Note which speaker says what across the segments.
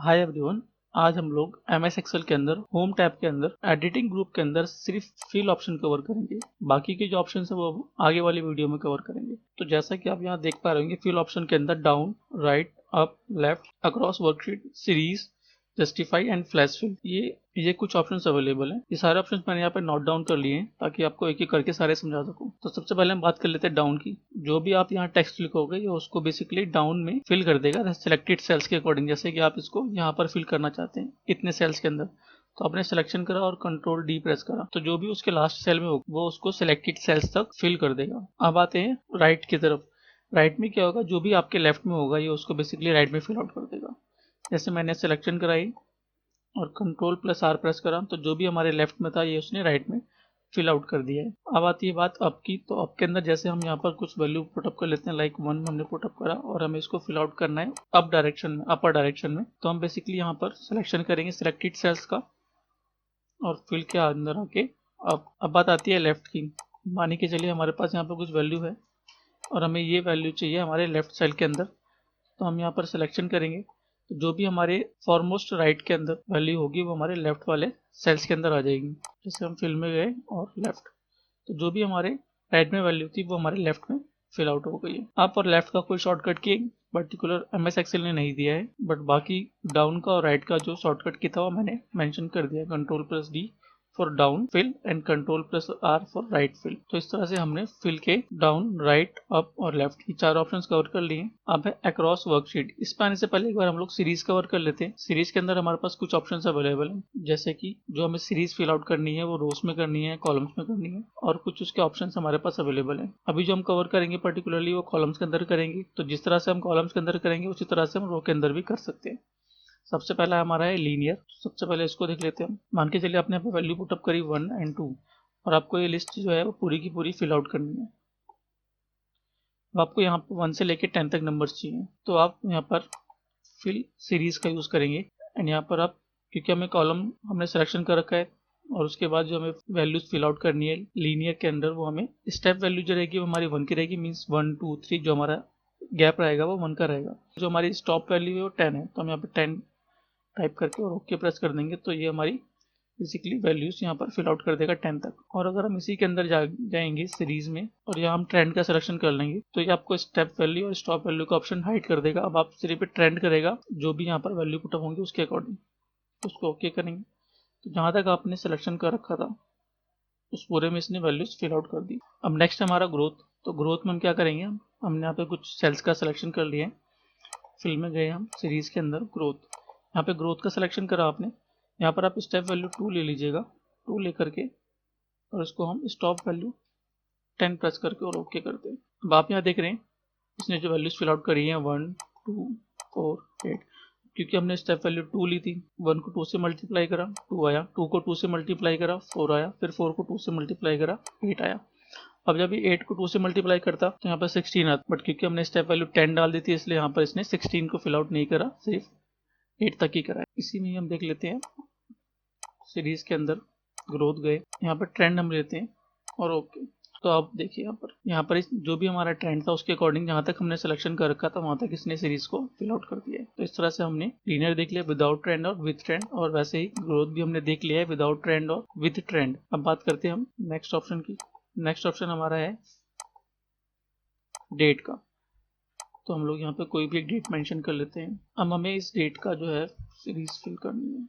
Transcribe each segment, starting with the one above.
Speaker 1: Hi everyone. आज हम लोग MS एक्सेल के अंदर होम टैब के अंदर एडिटिंग ग्रुप के अंदर सिर्फ फिल ऑप्शन कवर करेंगे। बाकी के जो ऑप्शन है वो आगे वाली वीडियो में कवर करेंगे। तो जैसा कि आप यहाँ देख पा रहे होंगे, फिल ऑप्शन के अंदर down, right, up, left, across worksheet, series, justify and flash fill, ये कुछ ऑप्शंस अवेलेबल हैं। ये सारे ऑप्शंस मैंने यहाँ पे नोट डाउन कर लिए हैं ताकि आपको एक एक करके सारे समझा सकूं। तो सबसे पहले हम बात कर लेते हैं डाउन की। जो भी आप यहाँ टेक्स्ट लिखोगे ये उसको बेसिकली डाउन में फिल कर देगा सिलेक्टेड सेल्स के अकॉर्डिंग। जैसे कि आप इसको यहाँ पर फिल करना चाहते हैं इतने सेल्स के अंदर, तो आपने सिलेक्शन करा और कंट्रोल डी प्रेस करा तो जो भी उसके लास्ट सेल में होगा वो उसको सिलेक्टेड सेल्स तक फिल कर देगा। अब आते हैं राइट की तरफ। राइट में क्या होगा, जो भी आपके लेफ्ट में होगा ये उसको बेसिकली राइट में फिल आउट कर देगा। जैसे मैंने सिलेक्शन कराई और कंट्रोल प्लस आर प्रेस करा तो जो भी हमारे लेफ्ट में था ये उसने राइट में फिल आउट कर दिया है। अब आती है बात अप की। तो अप के अंदर जैसे हम यहाँ पर कुछ वैल्यू पुटअप कर लेते हैं, लाइक 1 हमने पुटअप करा और हमें इसको फिल आउट करना है अप डायरेक्शन में, अपर डायरेक्शन में। तो हम बेसिकली यहाँ पर सिलेक्शन करेंगे सिलेक्टेड सेल्स का और फिल के अंदर आके अब बात आती है लेफ्ट की। मानी के चलिए हमारे पास यहाँ पर कुछ वैल्यू है और हमें ये वैल्यू चाहिए हमारे लेफ्ट सेल के अंदर। तो हम यहाँ पर सिलेक्शन करेंगे तो जो भी हमारे फॉरमोस्ट राइट के अंदर वैल्यू होगी वो हमारे लेफ्ट वाले सेल्स के अंदर आ जाएगी। जैसे हम फिल में गए और लेफ्ट, तो जो भी हमारे राइट में वैल्यू थी वो हमारे लेफ्ट में फिल आउट हो गई है। अप और लेफ्ट का कोई शॉर्टकट की पर्टिकुलर MS एक्सेल ने नहीं दिया है, बट बाकी डाउन का और राइट का जो शॉर्टकट की था वो मैंने मेंशन कर दिया, control plus D for down fill and control plus R for right fill. तो इस तरह से हमने फिल के डाउन, राइट, अप और लेफ्ट की 4 ऑप्शंस कवर कर लिए। अब है अक्रॉस वर्कशीट। इस पे आने से पहले एक बार हम लोग सीरीज कवर कर लेते हैं। सीरीज के अंदर हमारे पास कुछ ऑप्शंस अवेलेबल हैं, जैसे कि जो हमें सीरीज फिल आउट करनी है वो रोज में करनी है, कॉलम्स में करनी है, और कुछ उसके ऑप्शंस हमारे पास अवेलेबल हैं। अभी जो हम कवर करेंगे पर्टिकुलरली वो कॉलम्स के अंदर करेंगे। तो जिस तरह से हम कॉलम्स के अंदर करेंगे उसी तरह से हम रो के अंदर भी कर सकते हैं। सबसे पहला हमारा है लीनियर। सबसे पहले इसको देख लेते हैं। मान के चलिए आपने यहाँ पे वैल्यू पुटअप करी 1 और 2 और आपको ये लिस्ट जो है वो पूरी की पूरी फिल आउट करनी है। अब आपको यहाँ पर 1 से लेके 10 तक नंबर्स चाहिए, तो आप यहाँ पर फिल सीरीज का यूज करेंगे। एंड यहाँ पर आप, क्योंकि हमें कॉलम हमने सिलेक्शन कर रखा है और उसके बाद जो हमें वैल्यूज फिल आउट करनी है लीनियर के अंदर, वो हमें स्टेप वैल्यू जो रहेगी वो हमारी 1 की रहेगी। मीन्स 1 2 3 जो हमारा गैप रहेगा वो 1 का रहेगा। जो हमारी स्टॉप वैल्यू है वो 10 है, तो हम यहाँ पर 10 टाइप करके और ओके प्रेस कर देंगे तो ये हमारी बेसिकली वैल्यूज यहाँ पर फिल आउट कर देगा 10 तक। और अगर हम इसी के अंदर जाएंगे सीरीज में और यहाँ हम ट्रेंड का सिलेक्शन कर लेंगे तो ये आपको स्टेप वैल्यू और स्टॉप वैल्यू का ऑप्शन हाइड कर देगा। अब आप सिर्फ ट्रेंड करेगा जो भी यहाँ पर वैल्यू पुटअप होंगे उसके अकॉर्डिंग, उसको ओके करेंगे। तो जहाँ तक आपने सिलेक्शन कर रखा था उस पूरे में इसने वैल्यूज फिल आउट कर दी। अब नेक्स्ट हमारा ग्रोथ। तो ग्रोथ में हम क्या करेंगे, हमने यहाँ पे कुछ सेल्स का सिलेक्शन कर लिया है। फिल में गए हम सीरीज के अंदर ग्रोथ, यहाँ पे ग्रोथ का सिलेक्शन करा आपने। यहाँ पर आप स्टेप वैल्यू 2 ले लीजिएगा, 2 लेकर के और इसको हम स्टॉप वैल्यू 10 प्रेस करके और ओके करते हैं। अब आप यहाँ देख रहे हैं इसने जो वैल्यूज फिल आउट करी है 1 2 4 8, क्योंकि हमने स्टेप वैल्यू 2 ली थी। 1 को 2 से मल्टीप्लाई करा 2 आया, 2 को 2 से मल्टीप्लाई करा 4 आया, फिर 4 को 2 से मल्टीप्लाई करा 8 आया। अब जब ये 8 को 2 से मल्टीप्लाई करता तो यहाँ पर 16 आता, बट क्योंकि हमने स्टेप वैल्यू 10 डाल दी थी इसलिए यहाँ पर इसने 16 को फिल आउट नहीं करा, सिर्फ 8 तक ही करा है। इसी में हम देख लेते हैं सीरीज के अंदर ग्रोथ गए, यहाँ पर ट्रेंड हम लेते हैं और ओके। तो आप देखिए यहाँ पर जो भी हमारा ट्रेंड था उसके अकॉर्डिंग जहाँ तक हमने सिलेक्शन कर रखा था वहाँ तक इसने सीरीज को फिल आउट कर दिया है। तो इस तरह से हमने लीनियर देख लिया विदाउट ट्रेंड और विद ट्रेंड, और वैसे ही ग्रोथ भी हमने देख लिया है विदाउट ट्रेंड और विद ट्रेंड। अब बात करते हैं हम नेक्स्ट ऑप्शन की। नेक्स्ट ऑप्शन हमारा है डेट का। तो हम लोग यहाँ पे कोई भी एक डेट मेंशन कर लेते हैं। अब हमें इस डेट का जो है सीरीज फिल करनी है।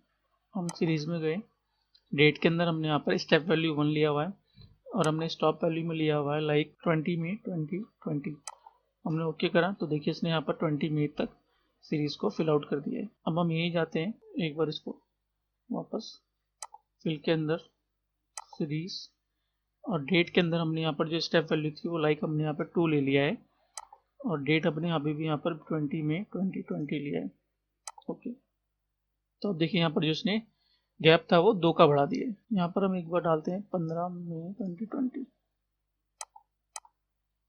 Speaker 1: हम सीरीज में गए, डेट के अंदर हमने यहाँ पर स्टेप वैल्यू 1 लिया हुआ है और हमने स्टॉप वैल्यू में लिया हुआ है लाइक 20 में 2020। हमने ओके करा तो देखिए इसने यहाँ पर 20 मई तक सीरीज को फिल आउट कर दिया है। अब हम यहीं जाते हैं, एक बार इसको वापस फिल के अंदर सीरीज और डेट के अंदर हमने यहाँ पर जो स्टेप वैल्यू थी वो लाइक हमने यहाँ पर 2 ले लिया है और डेट अपने अभी भी यहाँ पर 20 में 2020 लिया है। ओके, तो अब देखिए यहाँ पर जो इसने गैप था वो 2 का बढ़ा दिया है। यहाँ पर हम एक बार डालते हैं 15 मई 2020।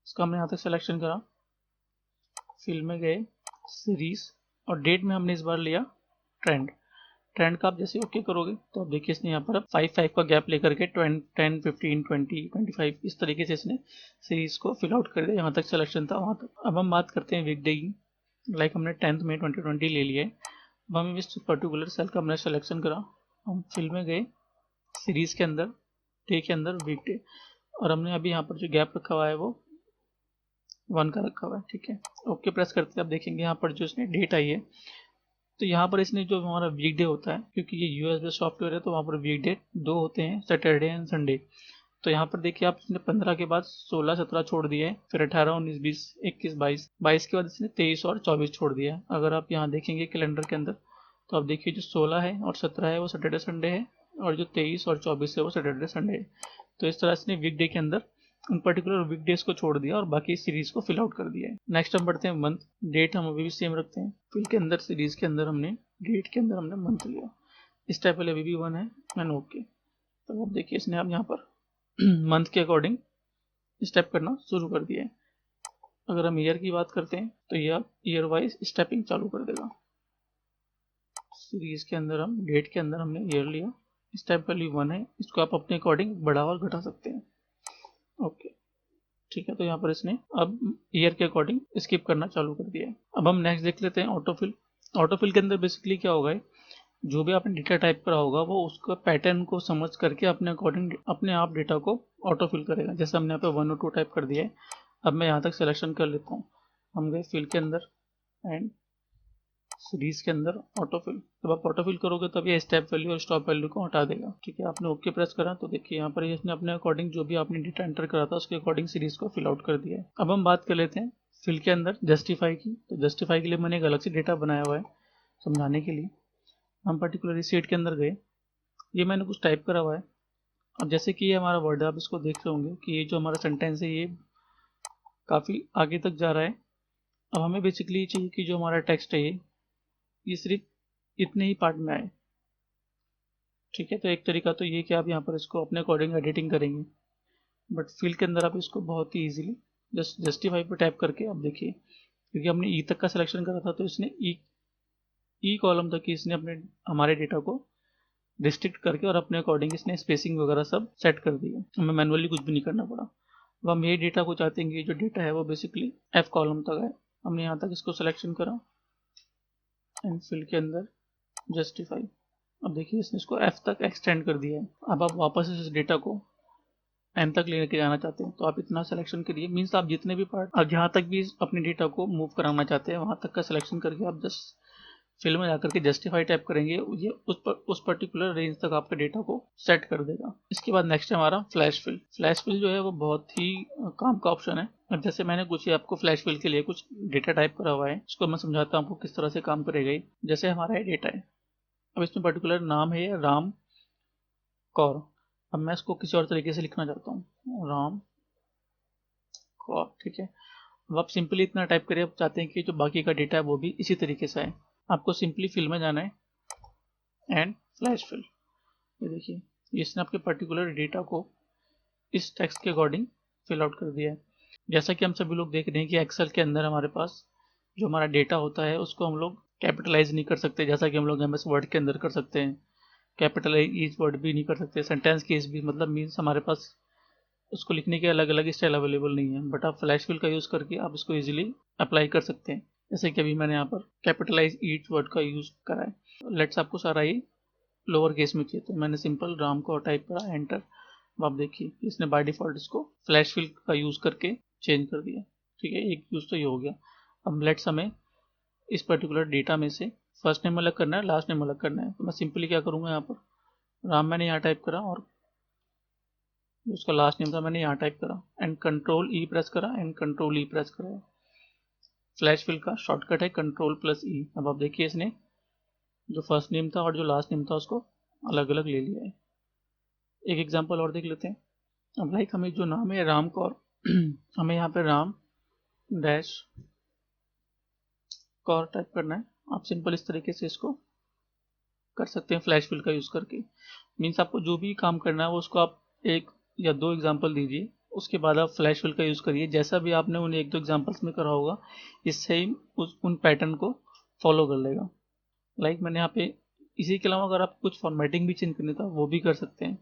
Speaker 1: इसका हमने यहाँ तक सिलेक्शन करा, फिल में गए सीरीज और डेट में हमने इस बार लिया ट्रेंड। ट्रेंड का आप जैसे ओके करोगे तो आप देखिए इसने यहाँ पर 5 का गैप लेकर के 10 15 20 25 इस तरीके से इसने सीरीज को फिल आउट कर दिया। यहाँ तक सिलेक्शन था वहाँ तक। अब हम बात करते हैं वीकडे की। लाइक हमने 10 मई 2020 ले लिया है अब हमें इस पर्टिकुलर सेल का हमने सिलेक्शन करा, हम फिल में गए, सीरीज के अंदर, डे के अंदर वीकडे, और हमने अभी यहाँ पर जो गैप रखा हुआ है वो 1 का रखा हुआ है, ठीक है। ओके प्रेस करते हैं, आप देखेंगे यहाँ पर जो इसने डेट आई है, तो यहाँ पर इसने जो हमारा वीकडे होता है, क्योंकि ये यूएस बेस्ड सॉफ्टवेयर है तो वहाँ पर वीकडे 2 होते हैं, सैटरडे एंड संडे। तो यहाँ पर देखिए आप, इसने 15 के बाद 16 17 छोड़ दिए है, फिर 18 19 20 21 22 के बाद इसने 23 और 24 छोड़ दिया है। अगर आप यहाँ देखेंगे कैलेंडर के अंदर, तो आप देखिए जो 16 है और 17 है वो सैटरडे संडे है, और जो 23 और 24 है वो सैटरडे संडे है। तो इस तरह इसने वीकडे के अंदर उन पर्टिकुलर वीकडेज को छोड़ दिया और बाकी सीरीज को फिल आउट कर दिया है। नेक्स्ट हम बढ़ते हैं मंथ। डेट हम अभी भी सेम रखते हैं, फिल के अंदर सीरीज के अंदर हमने डेट के अंदर हमने मंथ लिया। इस टाइप वाले अभी भी 1 है एंड ओके। तो अब देखिए इसने अब यहाँ पर मंथ के अकॉर्डिंग स्टेप करना शुरू कर दिया है। अगर हम ईयर की बात करते हैं तो यह ईयर वाइज स्टेपिंग चालू कर देगा। सीरीज के अंदर हम डेट के अंदर हमने ईयर लिया, स्टेप वैल्यू 1 है, इसको आप अपने अकॉर्डिंग बढ़ा और घटा सकते हैं। ओके ठीक है, तो यहाँ पर इसने अब ईयर के अकॉर्डिंग स्किप करना चालू कर दिया है। अब हम नेक्स्ट देख लेते हैं ऑटोफिल। ऑटोफिल के अंदर बेसिकली क्या होगा, जो भी आपने डेटा टाइप करा होगा वो उसका पैटर्न को समझ करके अपने अकॉर्डिंग अपने आप डेटा को ऑटोफिल करेगा। जैसे हमने यहाँ पे 1 और 2 टाइप कर दिया है। अब मैं यहाँ तक सिलेक्शन कर लेता हूँ, हम गए फिल के अंदर एंड सीरीज के अंदर ऑटोफिल। जब आप ऑटोफिल करोगे तब ये स्टेप वैल्यू और स्टॉप वैल्यू को हटा देगा, ठीक है। आपने ओके प्रेस करा तो देखिए यहाँ पर इसने अपने अकॉर्डिंग जो भी आपने डेटा एंटर करा था उसके अकॉर्डिंग सीरीज को फिल आउट कर दिया है। अब हम बात कर लेते हैं फिल के अंदर जस्टिफाई की। तो जस्टिफाई के लिए मैंने एक अलग से डेटा बनाया हुआ है समझाने के लिए। हम पर्टिकुलर सीट के अंदर गए, ये मैंने कुछ टाइप करा हुआ है। अब जैसे कि ये हमारा वर्ड है, आप इसको देख रहे होंगे कि ये जो हमारा सेंटेंस है ये काफ़ी आगे तक जा रहा है। अब हमें बेसिकली चाहिए कि जो हमारा टेक्स्ट है ये सिर्फ इतने ही पार्ट में आए, ठीक है। तो एक तरीका तो ये कि आप यहाँ पर इसको अपने अकॉर्डिंग एडिटिंग करेंगे, बट फिल के अंदर आप इसको बहुत ही ईजिली जस्टिफाई पर टाइप करके आप देखिए, क्योंकि हमने ई तक का सिलेक्शन करा था तो इसने ई कॉलम तक ही इसने अपने हमारे डेटा को रिस्ट्रिक्ट करके और अपने अकॉर्डिंग इसने स्पेसिंग वगैरह सब सेट कर दिया, हमें मैनुअली कुछ भी नहीं करना पड़ा। अब हम ये डेटा को चाहते हैं कि जो डेटा है वो बेसिकली एफ कॉलम तक है। हमने यहाँ तक इसको सिलेक्शन करा एंड फिल के अंदर जस्टिफाई। अब देखिए इसने इसको एफ तक एक्सटेंड कर दिया है। अब आप वापस इस डेटा को एन तक लेके जाना चाहते हैं तो आप इतना सिलेक्शन करिए, मीन्स आप जितने भी पार्ट आप जहाँ तक भी अपने डेटा को मूव कराना चाहते हैं वहाँ तक का सिलेक्शन करके आप जस्ट फिल में जाकर के जस्टिफाई टाइप करेंगे, ये उस पर्टिकुलर रेंज तक आपके डेटा को सेट कर देगा। इसके बाद नेक्स्ट है हमारा फ्लैश फिल। फ्लैश फिल जो है वो बहुत ही काम का ऑप्शन है। अब जैसे मैंने कुछ आपको फ्लैश फिल के लिए कुछ डेटा टाइप करा हुआ है, इसको मैं समझाता हूँ आपको किस तरह से काम करेगा। जैसे हमारा ये डेटा है, अब इसमें पर्टिकुलर नाम है राम कौर। अब मैं इसको किसी और तरीके से लिखना चाहता हूँ, राम कौर, ठीक है। अब आप सिंपली इतना टाइप करिए, आप चाहते हैं कि जो बाकी का डेटा है वो भी इसी तरीके से आए। आपको सिंपली फिल में जाना है एंड फ्लैश फिल। ये देखिए इसने आपके पर्टिकुलर डेटा को इस टेक्स्ट के अकॉर्डिंग फिल आउट कर दिया है। जैसा कि हम सभी लोग देख रहे हैं कि एक्सेल के अंदर हमारे पास जो हमारा डेटा होता है उसको हम लोग कैपिटलाइज नहीं कर सकते, जैसा कि हम लोग MS वर्ड के अंदर कर सकते हैं। कैपिटलाइज वर्ड भी नहीं कर सकते, सेंटेंस केस भी, मतलब मीन्स हमारे पास उसको लिखने के अलग अलग स्टाइल अवेलेबल नहीं है। बट आप फ्लैश फिल का यूज़ करके आप इसको इजीली अप्लाई कर सकते हैं। जैसे कि अभी मैंने यहाँ पर कैपिटलाइज ईच वर्ड का यूज़ करा है। लेट्स आपको सारा ही लोअर केस में चाहिए तो मैंने सिंपल राम को टाइप करा, एंटर। अब आप देखिए इसने बाय डिफॉल्ट इसको फ्लैश फिल का यूज़ करके चेंज कर दिया, ठीक है। एक यूज़ तो ये हो गया। अब लेट्स हमें इस पर्टिकुलर डेटा में से फर्स्ट नेम अलग करना है, लास्ट नेम अलग करना है। तो मैं सिंपली क्या करूँगा, यहाँ पर राम मैंने यहाँ टाइप करा और उसका लास्ट नेम था मैंने यहाँ टाइप करा एंड कंट्रोल ई प्रेस करा एंड कंट्रोल ई प्रेस करा। फ्लैश फिल का शॉर्टकट है कंट्रोल+E। अब आप देखिए इसने जो फर्स्ट नेम था और जो लास्ट नेम था उसको अलग अलग ले लिया है। एक एग्जांपल और देख लेते हैं। अब लाइक हमें जो नाम है राम कौर हमें यहाँ पे राम डैश कौर टाइप करना है। आप सिंपल इस तरीके से इसको कर सकते हैं फ्लैश फिल का यूज़ करके। मीन्स आपको जो भी काम करना है वो उसको आप 1 या 2 एग्जांपल दीजिए, उसके बाद आप फ्लैश फिल का यूज़ करिए। जैसा भी आपने उन 1-2 एग्जांपल्स में करा होगा इससे ही उन पैटर्न को फॉलो कर लेगा। लाइक मैंने यहाँ पे इसी के अलावा अगर आप कुछ फॉर्मेटिंग भी चेंज करनी था वो भी कर सकते हैं।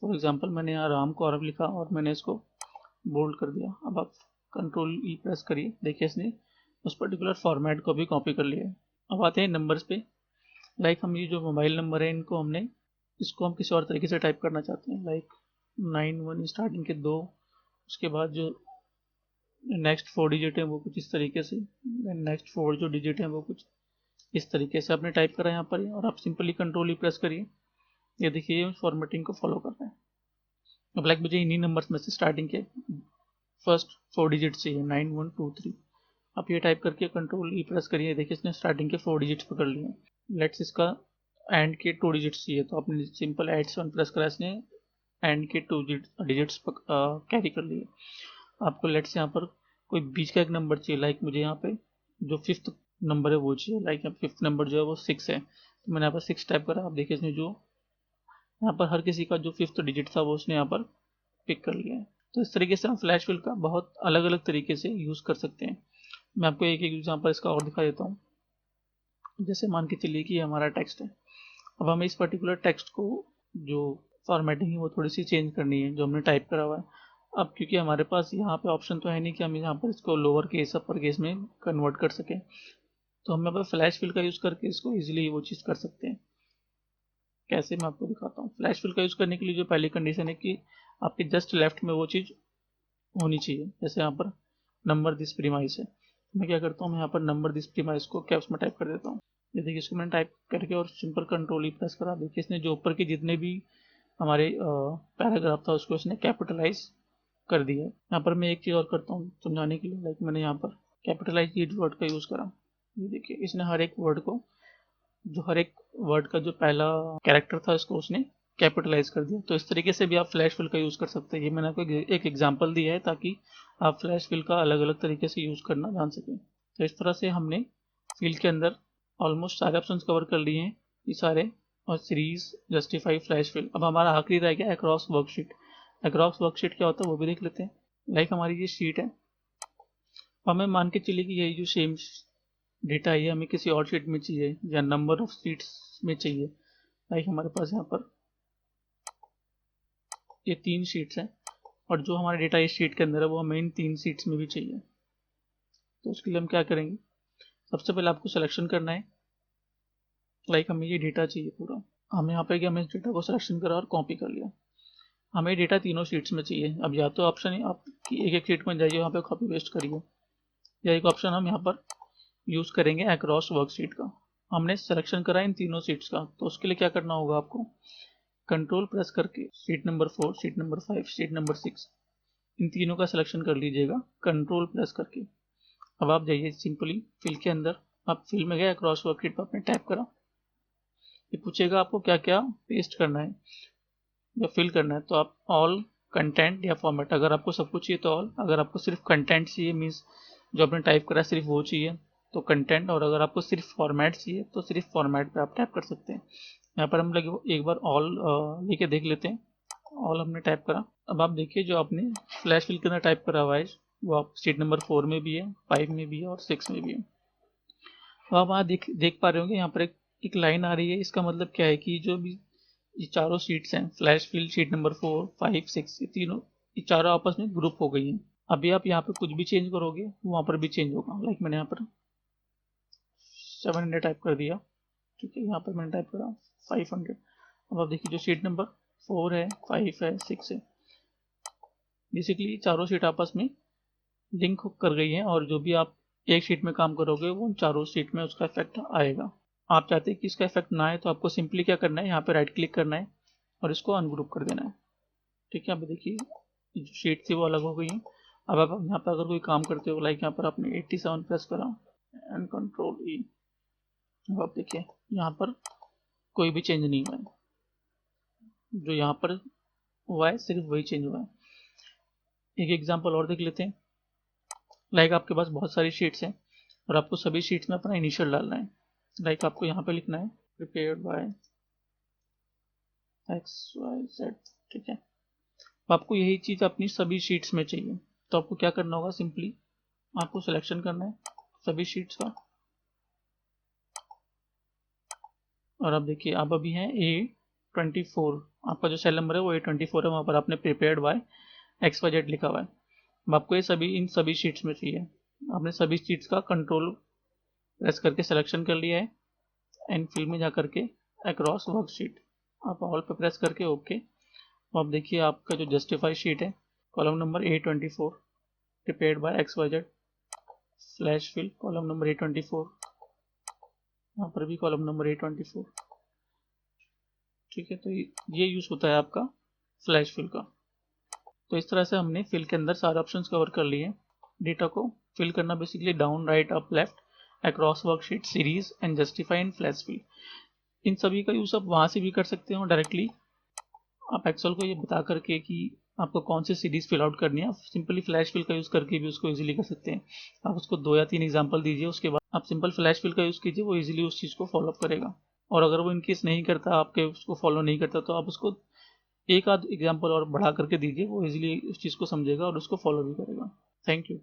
Speaker 1: फॉर एग्जांपल मैंने यहाँ राम को अरब लिखा और मैंने इसको बोल्ड कर दिया। अब आप कंट्रोल E प्रेस करिए, देखिए इसने उस पर्टिकुलर फॉर्मेट को भी कॉपी कर लिया है। अब आते हैं नंबर्स पे। लाइक हम ये जो मोबाइल नंबर है इसको हम किसी और तरीके से टाइप करना चाहते हैं। लाइक 91 स्टार्टिंग के 2, उसके बाद जो नेक्स्ट 4 डिजिट है वो कुछ इस तरीके से, नेक्स्ट 4 जो डिजिट है वो कुछ इस तरीके से आपने टाइप करा यहाँ पर, और आप सिंपली कंट्रोल ही प्रेस करिए। ये देखिए ये फॉर्मेटिंग को फॉलो कर रहा है। अब लाइक मुझे इन्हीं नंबर्स में से स्टार्टिंग के फर्स्ट 4 डिजिट चाहिए, 9 1 2 3। आप ये टाइप करके कंट्रोल ई प्रेस करिए। देखिए इसने स्टार्टिंग के 4 डिजिट्स पकड़ लिए। लेट्स इसका एंड के 2 डिजिट्स चाहिए, तो आपने सिंपल एड 7 प्रेस करा, इसने एंड के 2 डिजिट्स कैरी कर लिए। आपको लेट्स यहाँ पर कोई बीच का एक नंबर चाहिए। लाइक मुझे यहाँ पे जो 5th नंबर है वो चाहिए। लाइक यहाँ 5th नंबर जो है वो 6 है, तो मैंने यहाँ पर 6 टाइप करा। आप देखिए इसने जो यहाँ पर हर किसी का जो 5th डिजिट था वो उसने यहाँ पर पिक कर लिया है। तो इस तरीके से हम फ्लैश फिल का बहुत अलग अलग तरीके से यूज़ कर सकते हैं। मैं आपको एक एग्जांपल इसका और दिखा देता हूँ। जैसे मान के चलिए कि हमारा टेक्स्ट है। अब हमें इस पर्टिकुलर टेक्स्ट को जो फॉर्मेटिंग है वो थोड़ी सी चेंज करनी है, जो हमने टाइप करा हुआ है। अब क्योंकि हमारे पास यहाँ पे ऑप्शन तो है नहीं कि हम यहाँ पर इसको लोअर केस अपर केस में कन्वर्ट कर सकें, तो हम यहाँ पर फ्लैश फिल का यूज़ करके इसको ईजिली वो चीज़ कर सकते हैं। कैसे, मैं आपको दिखाता हूँ। फ्लैश फिल का यूज़ करने के लिए जो पहली कंडीशन है कि आपके जस्ट लेफ्ट में वो चीज़ होनी चाहिए। जैसे यहाँ पर नंबर दिस प्रीमाइस है, मैं क्या करता हूँ, मैं यहाँ पर नंबर दिस प्रीमाइस को कैप्स में टाइप कर देता हूँ। ये देखिए इसको मैंने टाइप करके और सिंपल कंट्रोल ही प्रेस करा। देखिए इसने जो ऊपर के जितने भी हमारे पैराग्राफ था उसको इसने कैपिटलाइज कर दिया है। यहाँ पर मैं एक चीज़ और करता हूँ समझाने के लिए। लाइक मैंने यहाँ पर कैपिटलाइज वर्ड का यूज़ करा। ये देखिए इसने हर एक वर्ड का जो पहला कैरेक्टर था इसको उसने कैपिटलाइज कर दिया। तो इस तरीके से भी आप फ्लैश फिल का यूज़ कर सकते हैं। ये मैंने आपको एक एग्जांपल दिया है ताकि आप फ्लैश फिल का अलग अलग तरीके से यूज़ करना जान सकें। तो इस तरह से हमने फिल के अंदर ऑलमोस्ट सारे ऑप्शंस कवर कर लिए हैं, ये सारे, और सीरीज, जस्टिफाई, फ्लैश फिल। अब हमारा आखिरी रह गया अक्रॉस वर्कशीट। अक्रॉस वर्कशीट क्या होता है वो भी देख लेते हैं। लाइक हमारी ये शीट है, हमें मान के चलिए कि यही जो सेम डेटा है हमें किसी और शीट में चाहिए या नंबर ऑफ सीट्स में चाहिए। लाइक हमारे पास यहाँ पर ये 3 शीट्स हैं, और जो हमारा डेटा इस शीट के अंदर है वो हमें इन 3 शीट्स में भी चाहिए। तो उसके लिए हम क्या करेंगे, सबसे पहले आपको सिलेक्शन करना है। लाइक हमें ये डेटा चाहिए पूरा। हम यहाँ पे हमें इस डेटा को सिलेक्शन करा और कॉपी कर लिया। हमें डेटा तीनों शीट्स में चाहिए। अब या तो ऑप्शन है आप एक एक शीट में जाइए, वहाँ पे कॉपी पेस्ट करिए, या एक ऑप्शन हम यहाँ पर यूज़ करेंगे अक्रॉस वर्कशीट का। हमने सिलेक्शन करा इन तीनों शीट्स का, तो उसके लिए क्या करना होगा आपको, कंट्रोल प्रेस करके sheet number 4, sheet number 5, sheet number 6, इन तीनों का सिलेक्शन कर लीजिएगा कंट्रोल प्रेस करके। अब आप जाइए सिंपली फिल के अंदर, आप फिल में गए, अक्रॉस वर्कशीट पर आपने टाइप करा। ये पूछेगा आपको क्या क्या पेस्ट करना है या फिल करना है, तो आप ऑल, कंटेंट या फॉर्मेट। अगर आपको सब कुछ चाहिए तो ऑल, अगर आपको सिर्फ कंटेंट चाहिए मीन्स जो आपने टाइप करा सिर्फ वो चाहिए तो कंटेंट, और अगर आपको सिर्फ फॉर्मेट चाहिए तो सिर्फ फॉर्मेट पे आप टाइप कर सकते हैं। यहाँ पर हम लगे एक बार ऑल लेके देख लेते हैं। ऑल हमने टाइप करा। अब आप देखिए जो आपने फ्लैश फिल के अंदर टाइप करा हुआ है वो आप शीट नंबर 4 में भी है, 5 में भी है और 6 में भी है। तो आप वहाँ देख पा रहे होंगे यहाँ पर एक लाइन आ रही है। इसका मतलब क्या है कि जो भी ये चारों शीट्स हैं, फ्लैश फिल शीट नंबर 4, 5, 6, ये चारों आपस में ग्रुप हो गई हैं। अभी आप यहाँ पे कुछ भी चेंज करोगे वहाँ पर भी चेंज होगा। लाइक मैंने यहाँ पर 700 टाइप कर दिया, ठीक है। यहाँ पर मैंने टाइप करा 500। अब आप देखिए जो शीट नंबर 4 है, 5 है, 6 है, बेसिकली चारों शीट आपस में लिंक कर गई हैं, और जो भी आप एक शीट में काम करोगे वो उन चारों शीट में उसका इफेक्ट आएगा। आप चाहते हैं कि इसका इफेक्ट ना आए तो आपको सिंपली क्या करना है, यहाँ पे राइट क्लिक करना है और इसको अनग्रुप कर देना है, ठीक है। अब देखिए जो शीट थी वो अलग हो गई है। अब आप यहाँ पर अगर कोई काम करते हो, लाइक यहाँ पर आपने 87 प्रेस करा एंड कंट्रोल ई, अब आप देखिए यहाँ पर कोई भी चेंज नहीं हुआ है, जो यहाँ पर हुआ है सिर्फ वही चेंज हुआ है। एक एग्जांपल और देख लेते हैं। लाइक आपके पास बहुत सारी शीट्स हैं और आपको सभी शीट्स में अपना इनिशियल डालना है। लाइक आपको यहाँ पे लिखना है प्रिपेयर्ड बाय XYZ, ठीक है। तो आपको यही चीज़ अपनी सभी शीट्स में चाहिए, तो आपको क्या करना होगा, सिंपली आपको सिलेक्शन करना है सभी शीट्स का, और अब देखिए आप अभी हैं A24, आपका जो सेल नंबर है वो A24 है, वहाँ पर आपने प्रिपेयर्ड बाय XYZ लिखा हुआ है। अब आपको ये इन सभी शीट्स में चाहिए। आपने सभी शीट्स का कंट्रोल प्रेस करके सिलेक्शन कर लिया है एंड फिल में जा करके अक्रॉस वर्कशीट आप ऑल पे प्रेस करके ओके। तो आप देखिए आपका जो जस्टिफाई शीट है column number A24 prepared by XYZ flash fill, column number A24, यहाँ पर भी कॉलम नंबर A24। ठीक है, तो ये यूज होता है आपका फ्लैश फिल का। तो इस तरह से हमने फिल के अंदर सारे ऑप्शंस कवर कर लिए। डेटा को फिल करना basically down, right, up, left, across worksheet, series and justify and flash fill. इन सभी का यूज आप वहां से भी कर सकते हो डायरेक्टली। आप एक्सेल को ये बता करके कि आपको कौन सी सीरीज फिल आउट करनी है, आप सिंपली फ्लैश फिल का यूज करके भी उसको इजीली कर सकते हैं। आप उसको 2 या 3 एग्जांपल दीजिए, उसके बाद आप सिंपल फ्लैश फिल का यूज कीजिए, वो इजीली उस चीज को फॉलो अप करेगा। और अगर वो इनकेस नहीं करता, आपके उसको फॉलो नहीं करता, तो आप उसको एक आध एग्जाम्पल और बढ़ा करके दीजिए, वो इजीली उस चीज़ को समझेगा और उसको फॉलो भी करेगा। Thank you.